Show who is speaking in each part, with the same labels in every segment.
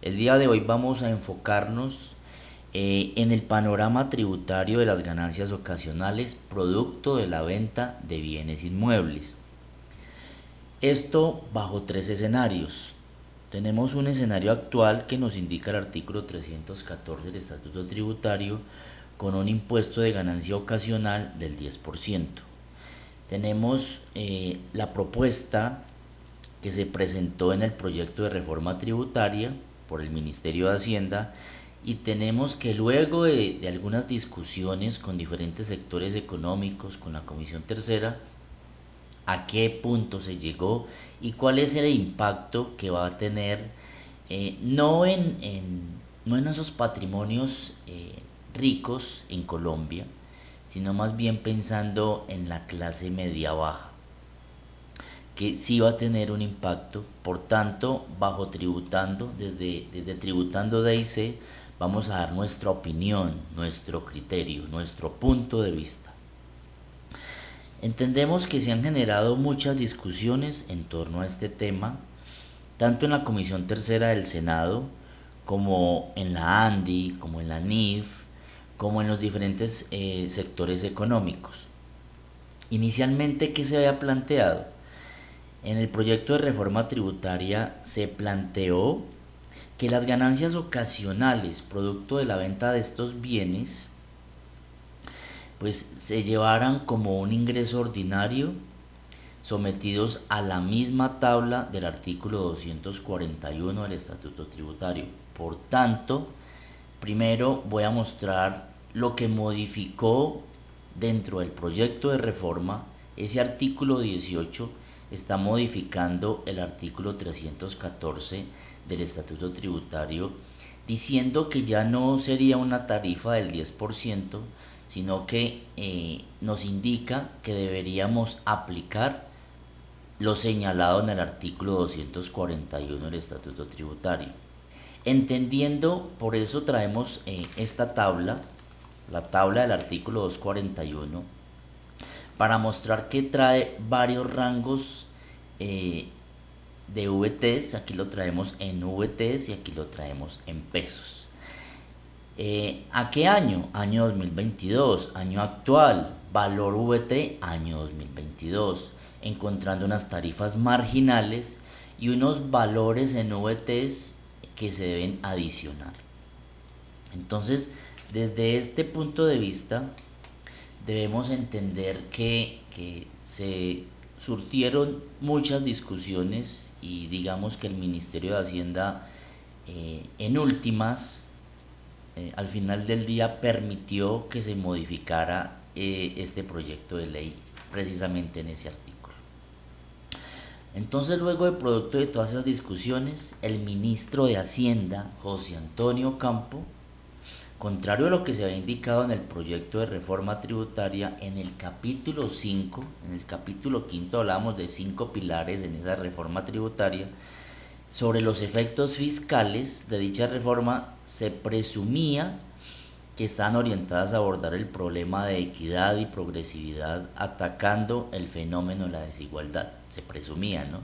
Speaker 1: El día de hoy vamos a enfocarnos en el panorama tributario de las ganancias ocasionales producto de la venta de bienes inmuebles. Esto bajo tres escenarios. Tenemos un escenario actual que nos indica el artículo 314 del Estatuto Tributario con un impuesto de ganancia ocasional del 10%. Tenemos la propuesta que se presentó en el proyecto de reforma tributaria por el Ministerio de Hacienda, y tenemos que luego de algunas discusiones con diferentes sectores económicos, con la Comisión Tercera, a qué punto se llegó y cuál es el impacto que va a tener, no en esos patrimonios ricos en Colombia, sino más bien pensando en la clase media baja, que sí va a tener un impacto. Por tanto, bajo tributando, desde tributando DIC, vamos a dar nuestra opinión, nuestro criterio, nuestro punto de vista. Entendemos que se han generado muchas discusiones en torno a este tema, tanto en la Comisión Tercera del Senado, como en la ANDI, como en la NIF, como en los diferentes sectores económicos. Inicialmente, ¿qué se había planteado? En el proyecto de reforma tributaria se planteó que las ganancias ocasionales producto de la venta de estos bienes pues se llevaran como un ingreso ordinario, sometidos a la misma tabla del artículo 241 del Estatuto Tributario. Por tanto, primero voy a mostrar lo que modificó dentro del proyecto de reforma. Ese artículo 18 está modificando el artículo 314 del Estatuto Tributario, diciendo que ya no sería una tarifa del 10%, sino que nos indica que deberíamos aplicar lo señalado en el artículo 241 del Estatuto Tributario. Entendiendo, por eso traemos esta tabla, la tabla del artículo 241, para mostrar que trae varios rangos de VTs. Aquí lo traemos en VTs y aquí lo traemos en pesos. ¿A qué año? Año 2022, año actual, valor VT, año 2022, encontrando unas tarifas marginales y unos valores en VTs que se deben adicionar. Entonces, desde este punto de vista, debemos entender que se surtieron muchas discusiones, y digamos que el Ministerio de Hacienda en últimas, al final del día, permitió que se modificara este proyecto de ley precisamente en ese artículo. Entonces, luego de producto de todas esas discusiones, el ministro de Hacienda, José Antonio Campo, contrario a lo que se había indicado en el proyecto de reforma tributaria, en el capítulo 5, en el capítulo quinto hablábamos de 5 pilares en esa reforma tributaria. Sobre los efectos fiscales de dicha reforma, se presumía que estaban orientadas a abordar el problema de equidad y progresividad, atacando el fenómeno de la desigualdad. Se presumía, ¿no?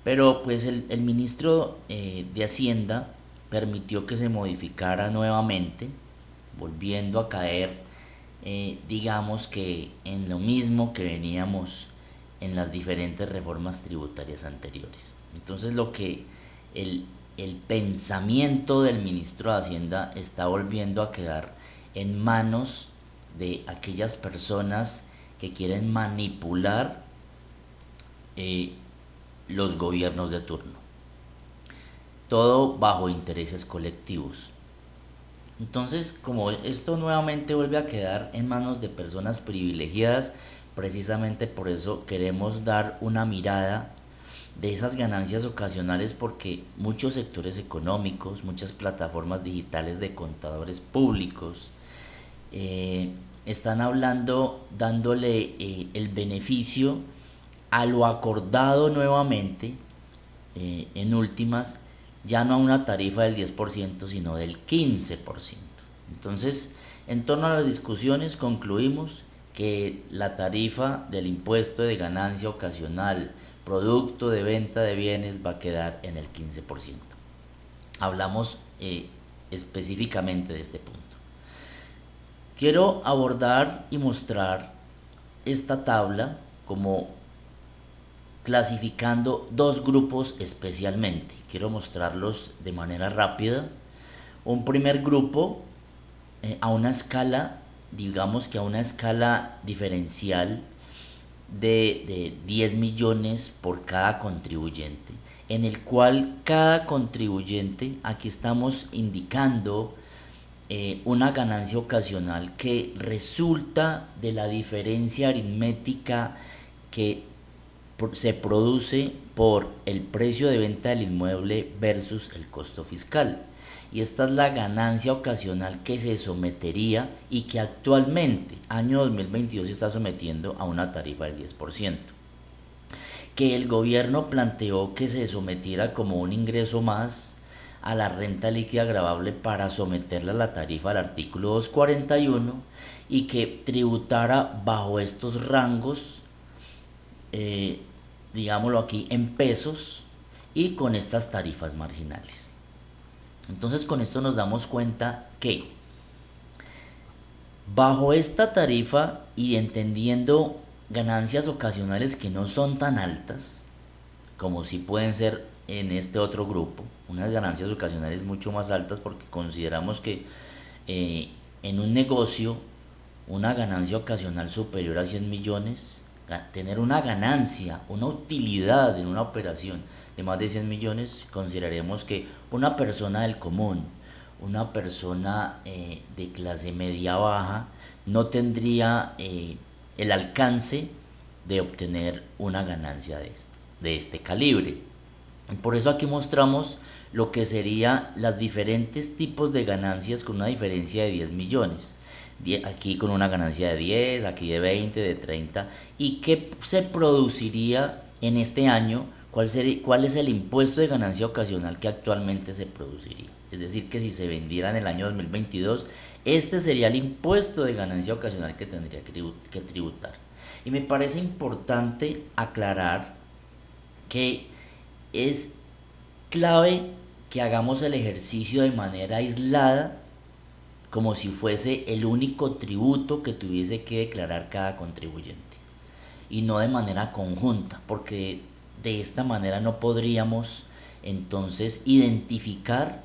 Speaker 1: Pero pues el ministro de Hacienda permitió que se modificara nuevamente, volviendo a caer, digamos que en lo mismo que veníamos en las diferentes reformas tributarias anteriores. Entonces, lo que el pensamiento del ministro de Hacienda está volviendo a quedar en manos de aquellas personas que quieren manipular los gobiernos de turno, todo bajo intereses colectivos. Entonces, como esto nuevamente vuelve a quedar en manos de personas privilegiadas, precisamente por eso queremos dar una mirada de esas ganancias ocasionales, porque muchos sectores económicos, muchas plataformas digitales de contadores públicos están hablando, dándole el beneficio a lo acordado nuevamente, en últimas, ya no a una tarifa del 10%, sino del 15%. Entonces, en torno a las discusiones, concluimos que la tarifa del impuesto de ganancia ocasional producto de venta de bienes va a quedar en el 15%. hablamos específicamente de este punto. Quiero abordar y mostrar esta tabla como clasificando dos grupos especialmente. Quiero mostrarlos de manera rápida. Un primer grupo a una escala, digamos que a una escala diferencial de 10 millones por cada contribuyente, en el cual cada contribuyente, aquí estamos indicando una ganancia ocasional que resulta de la diferencia aritmética que se produce por el precio de venta del inmueble versus el costo fiscal. Y esta es la ganancia ocasional que se sometería y que actualmente, año 2022, se está sometiendo a una tarifa del 10%, que el gobierno planteó que se sometiera como un ingreso más a la renta líquida gravable para someterla a la tarifa del artículo 241 y que tributara bajo estos rangos, digámoslo aquí, en pesos y con estas tarifas marginales. Entonces con esto nos damos cuenta que bajo esta tarifa y entendiendo ganancias ocasionales que no son tan altas como si pueden ser en este otro grupo, unas ganancias ocasionales mucho más altas, porque consideramos que en un negocio una ganancia ocasional superior a 100 millones, tener una ganancia, una utilidad en una operación de más de 100 millones, consideraremos que una persona del común, una persona de clase media baja, no tendría el alcance de obtener una ganancia de este calibre. Por eso aquí mostramos lo que serían los diferentes tipos de ganancias con una diferencia de 10 millones. Aquí con una ganancia de 10, aquí de 20, de 30. ¿Y qué se produciría en este año? ¿Cuál es el impuesto de ganancia ocasional que actualmente se produciría? Es decir, que si se vendiera en el año 2022, este sería el impuesto de ganancia ocasional que tendría que tributar. Y me parece importante aclarar que es clave que hagamos el ejercicio de manera aislada, como si fuese el único tributo que tuviese que declarar cada contribuyente, y no de manera conjunta, porque de esta manera no podríamos entonces identificar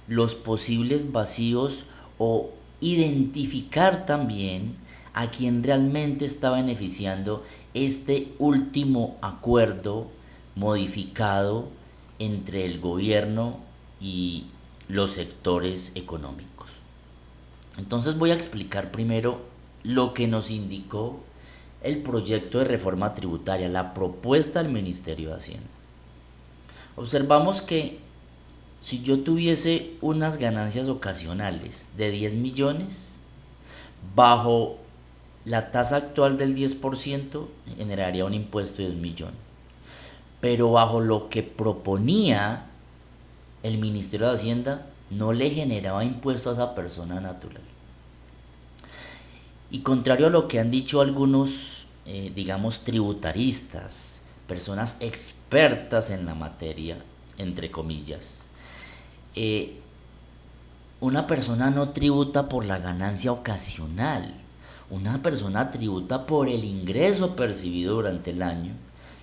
Speaker 1: los posibles vacíos o identificar también a quien realmente está beneficiando este último acuerdo modificado entre el gobierno y los sectores económicos. Entonces voy a explicar primero lo que nos indicó el proyecto de reforma tributaria, la propuesta del Ministerio de Hacienda. Observamos que si yo tuviese unas ganancias ocasionales de 10 millones, bajo la tasa actual del 10%, generaría un impuesto de 1 millón. Pero bajo lo que proponía el Ministerio de Hacienda, no le generaba impuesto a esa persona natural. Y contrario a lo que han dicho algunos, digamos, tributaristas, personas expertas en la materia, entre comillas, una persona no tributa por la ganancia ocasional, una persona tributa por el ingreso percibido durante el año.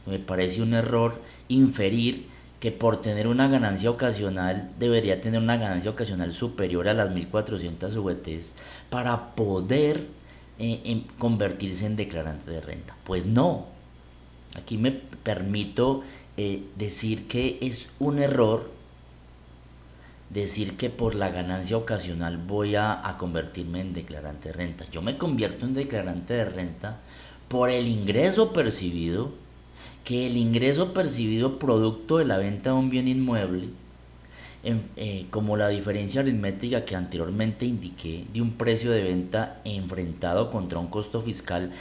Speaker 1: Me parece un error inferir que por tener una ganancia ocasional debería tener una ganancia ocasional superior a las 1.400 VTs para poder convertirse en declarante de renta. Pues no. Aquí me permito decir que es un error decir que por la ganancia ocasional voy a convertirme en declarante de renta. Yo me convierto en declarante de renta por el ingreso percibido, que el ingreso percibido producto de la venta de un bien inmueble, como la diferencia aritmética que anteriormente indiqué de un precio de venta enfrentado contra un costo fiscal,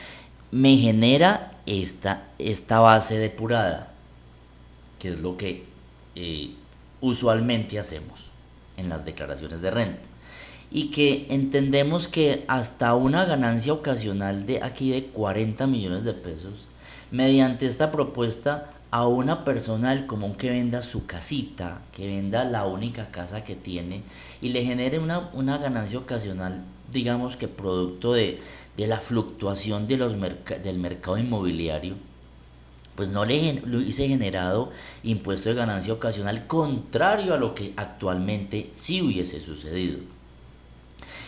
Speaker 1: me genera esta base depurada, que es lo que usualmente hacemos en las declaraciones de renta, y que entendemos que hasta una ganancia ocasional de aquí de 40 millones de pesos, mediante esta propuesta a una persona del común que venda su casita, que venda la única casa que tiene y le genere una ganancia ocasional, digamos que producto de la fluctuación del mercado inmobiliario, pues no le hubiese generado impuesto de ganancia ocasional, contrario a lo que actualmente sí hubiese sucedido.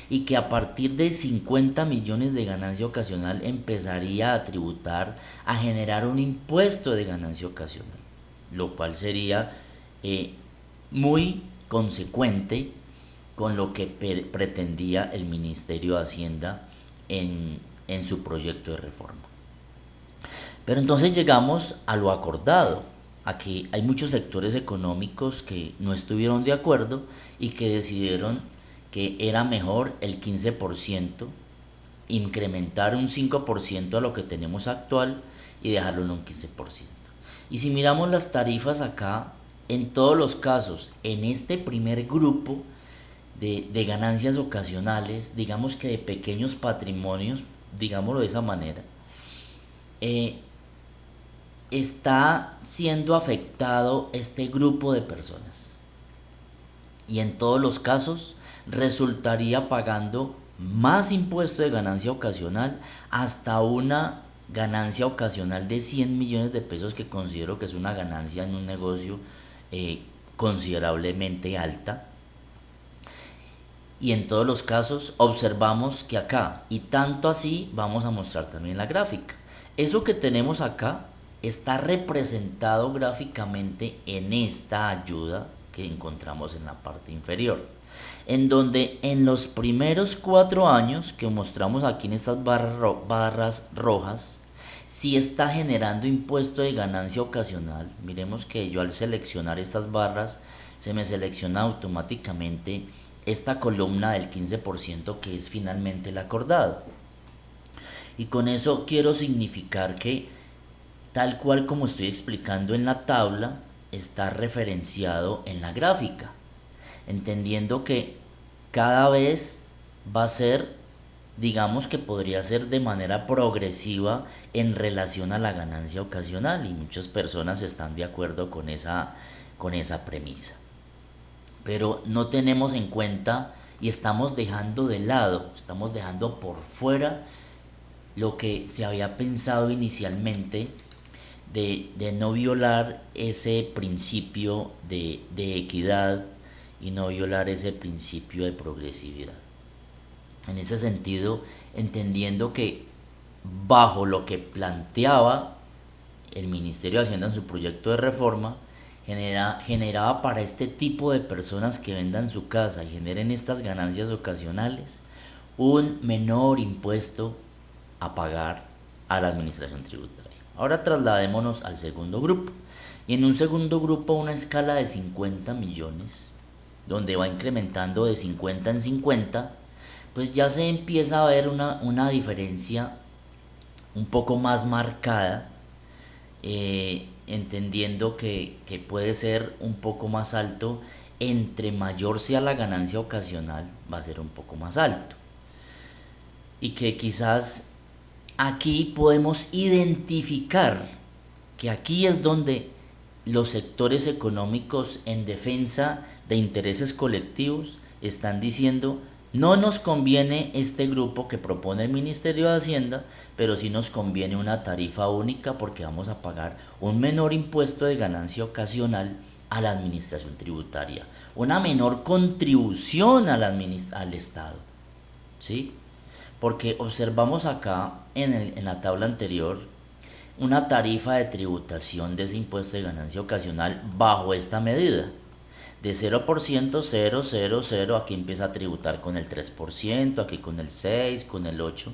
Speaker 1: Y que a partir de 50 millones de ganancia ocasional empezaría a tributar, a generar un impuesto de ganancia ocasional, lo cual sería muy consecuente con lo que pretendía el Ministerio de Hacienda en su proyecto de reforma. Pero entonces llegamos a lo acordado. Aquí hay muchos sectores económicos que no estuvieron de acuerdo y que decidieron que era mejor el 15%, incrementar un 5% a lo que tenemos actual y dejarlo en un 15%. Y si miramos las tarifas acá, en todos los casos, en este primer grupo de ganancias ocasionales, digamos que de pequeños patrimonios, digámoslo de esa manera, eh, está siendo afectado este grupo de personas. Y en todos los casos resultaría pagando más impuesto de ganancia ocasional, hasta una ganancia ocasional de 100 millones de pesos, que considero que es una ganancia en un negocio considerablemente alta. Y en todos los casos observamos que acá, y tanto así, vamos a mostrar también la gráfica. Eso que tenemos acá está representado gráficamente en esta ayuda que encontramos en la parte inferior, en donde en los primeros 4 años que mostramos aquí en estas barras rojas, sí está generando impuesto de ganancia ocasional. Miremos que yo, al seleccionar estas barras, se me selecciona automáticamente esta columna del 15%, que es finalmente el acordado. Y con eso quiero significar que, tal cual como estoy explicando en la tabla, está referenciado en la gráfica, entendiendo que cada vez va a ser, digamos que podría ser de manera progresiva en relación a la ganancia ocasional, y muchas personas están de acuerdo con esa premisa. Pero no tenemos en cuenta y estamos dejando de lado, estamos dejando por fuera lo que se había pensado inicialmente de no violar ese principio de equidad y no violar ese principio de progresividad. En ese sentido, entendiendo que bajo lo que planteaba el Ministerio de Hacienda en su proyecto de reforma, generaba para este tipo de personas que vendan su casa y generen estas ganancias ocasionales un menor impuesto a pagar a la administración tributaria. Ahora trasladémonos al segundo grupo. Y en un segundo grupo, una escala de 50 millones, donde va incrementando de 50 en 50, pues ya se empieza a ver una diferencia un poco más marcada, entendiendo que puede ser un poco más alto. Entre mayor sea la ganancia ocasional, va a ser un poco más alto. Y que quizás aquí podemos identificar que aquí es donde los sectores económicos en defensa de intereses colectivos están diciendo: no nos conviene este grupo que propone el Ministerio de Hacienda, pero sí nos conviene una tarifa única, porque vamos a pagar un menor impuesto de ganancia ocasional a la administración tributaria, una menor contribución al Estado, ¿sí? Porque observamos acá en la tabla anterior una tarifa de tributación de ese impuesto de ganancia ocasional bajo esta medida. De 0%, 0, 0, 0, aquí empieza a tributar con el 3%, aquí con el 6%, con el 8%,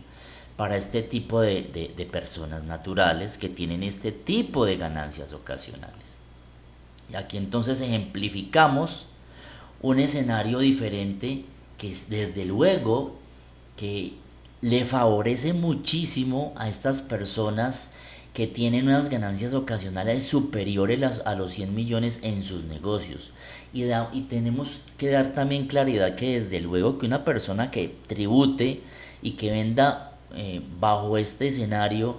Speaker 1: para este tipo de personas naturales que tienen este tipo de ganancias ocasionales. Y aquí entonces ejemplificamos un escenario diferente, que es desde luego que le favorece muchísimo a estas personas que tienen unas ganancias ocasionales superiores a los 100 millones en sus negocios. Y tenemos que dar también claridad que desde luego que una persona que tribute y que venda bajo este escenario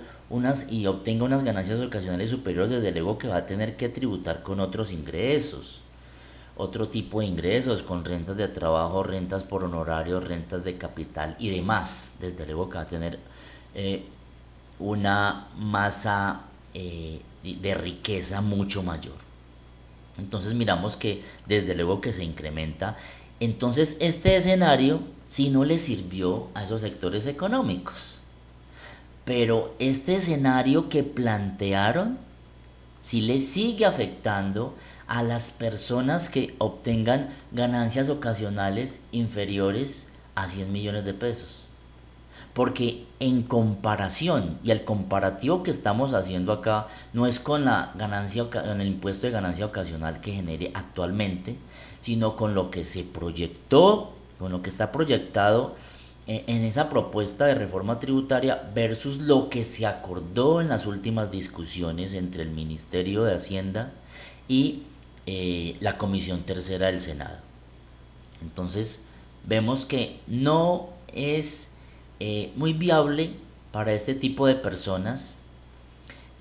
Speaker 1: y obtenga unas ganancias ocasionales superiores, desde luego que va a tener que tributar con otros ingresos, otro tipo de ingresos, con rentas de trabajo, rentas por honorarios, rentas de capital y demás. Desde luego que va a tener eh, una masa de riqueza mucho mayor. Entonces miramos que desde luego que se incrementa. Entonces este escenario sí no le sirvió a esos sectores económicos. Pero este escenario que plantearon sí le sigue afectando a las personas que obtengan ganancias ocasionales inferiores a 100 millones de pesos. Porque en comparación, y el comparativo que estamos haciendo acá no es con la ganancia, con el impuesto de ganancia ocasional que genere actualmente, sino con lo que se proyectó, con lo que está proyectado en esa propuesta de reforma tributaria versus lo que se acordó en las últimas discusiones entre el Ministerio de Hacienda y la Comisión Tercera del Senado. Entonces vemos que no es muy viable para este tipo de personas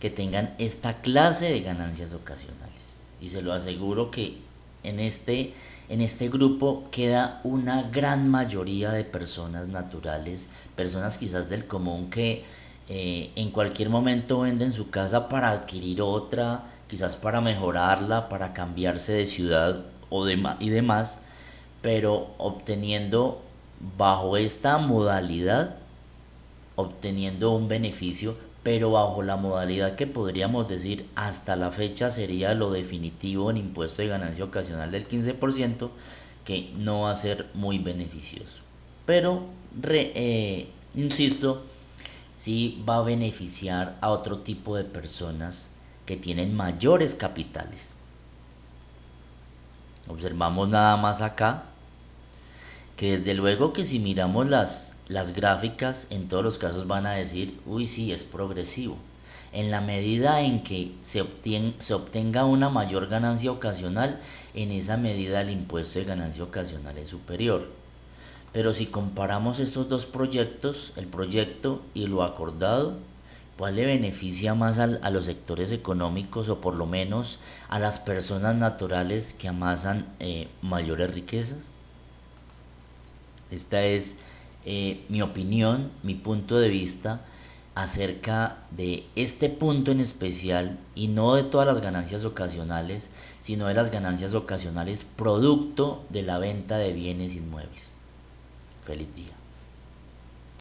Speaker 1: que tengan esta clase de ganancias ocasionales. Y se lo aseguro que en este grupo queda una gran mayoría de personas naturales, personas quizás del común que en cualquier momento venden su casa para adquirir otra, quizás para mejorarla, para cambiarse de ciudad y demás, pero obteniendo bajo esta modalidad, obteniendo un beneficio, pero bajo la modalidad que podríamos decir hasta la fecha sería lo definitivo en impuesto de ganancia ocasional del 15%, que no va a ser muy beneficioso. Pero, insisto, sí va a beneficiar a otro tipo de personas que tienen mayores capitales. Observamos nada más acá que desde luego que si miramos las gráficas, en todos los casos van a decir, uy, sí, es progresivo. En la medida en que se obtenga una mayor ganancia ocasional, en esa medida el impuesto de ganancia ocasional es superior. Pero si comparamos estos dos proyectos, el proyecto y lo acordado, ¿cuál le beneficia más a los sectores económicos o por lo menos a las personas naturales que amasan mayores riquezas? Esta es mi opinión, mi punto de vista acerca de este punto en especial y no de todas las ganancias ocasionales, sino de las ganancias ocasionales producto de la venta de bienes inmuebles. Feliz día.